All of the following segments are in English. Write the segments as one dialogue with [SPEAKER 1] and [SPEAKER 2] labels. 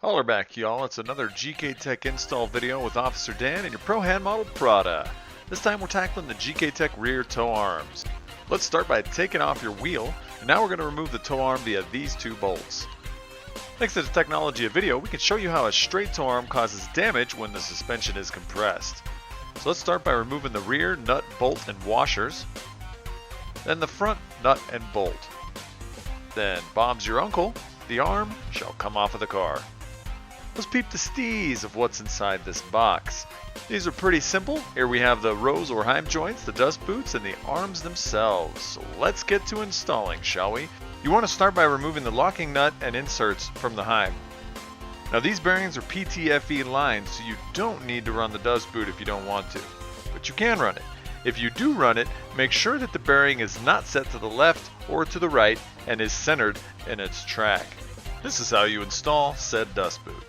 [SPEAKER 1] Holler back, y'all. It's another Gktech install video with Officer Dan and your pro hand model Prada. This time we're tackling the Gktech rear toe arms. Let's start by taking off your wheel, and now we're going to remove the toe arm via these two bolts. Thanks to the technology of video, we can show you how a straight toe arm causes damage when the suspension is compressed. So let's start by removing the rear nut, bolt, and washers, then the front nut and bolt. Then, Bob's your uncle, the arm shall come off of the car. Let's peep the stees of what's inside this box. These are pretty simple. Here we have the rose or heim joints, the dust boots, and the arms themselves. So let's get to installing, shall we? You want to start by removing the locking nut and inserts from the heim. Now these bearings are PTFE lined, so you don't need to run the dust boot if you don't want to. But you can run it. If you do run it, make sure that the bearing is not set to the left or to the right and is centered in its track. This is how you install said dust boot.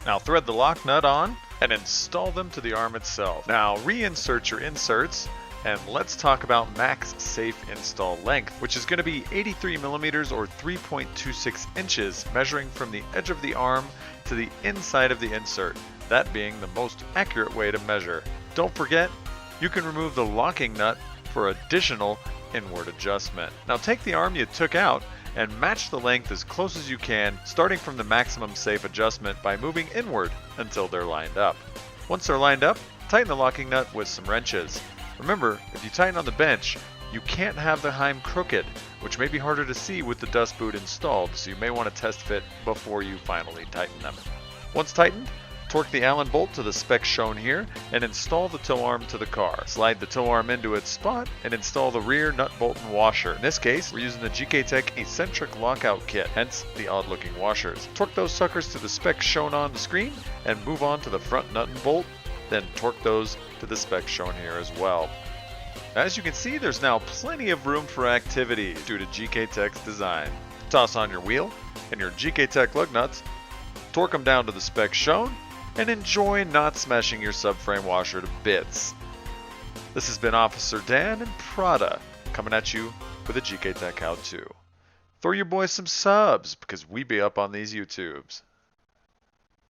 [SPEAKER 1] Now thread the lock nut on and install them to the arm itself. Now reinsert your inserts, and let's talk about max safe install length, which is going to be 83 millimeters or 3.26 inches, measuring from the edge of the arm to the inside of the insert, that being the most accurate way to measure. Don't forget, you can remove the locking nut for additional inward adjustment. Now take the arm you took out and match the length as close as you can, starting from the maximum safe adjustment by moving inward until they're lined up. Once they're lined up, tighten the locking nut with some wrenches. Remember, if you tighten on the bench, you can't have the heim crooked, which may be harder to see with the dust boot installed, so you may want to test fit before you finally tighten them. Once tightened, torque the Allen bolt to the spec shown here and install the toe arm to the car. Slide the toe arm into its spot and install the rear nut bolt and washer. In this case, we're using the Gktech eccentric lockout kit, hence the odd looking washers. Torque those suckers to the specs shown on the screen and move on to the front nut and bolt, then torque those to the specs shown here as well. As you can see, there's now plenty of room for activities due to Gktech's design. Toss on your wheel and your Gktech lug nuts, torque them down to the specs shown, and enjoy not smashing your subframe washer to bits. This has been Officer Dan and Prada coming at you with a Gktech how-to. Throw your boys some subs because we be up on these YouTubes.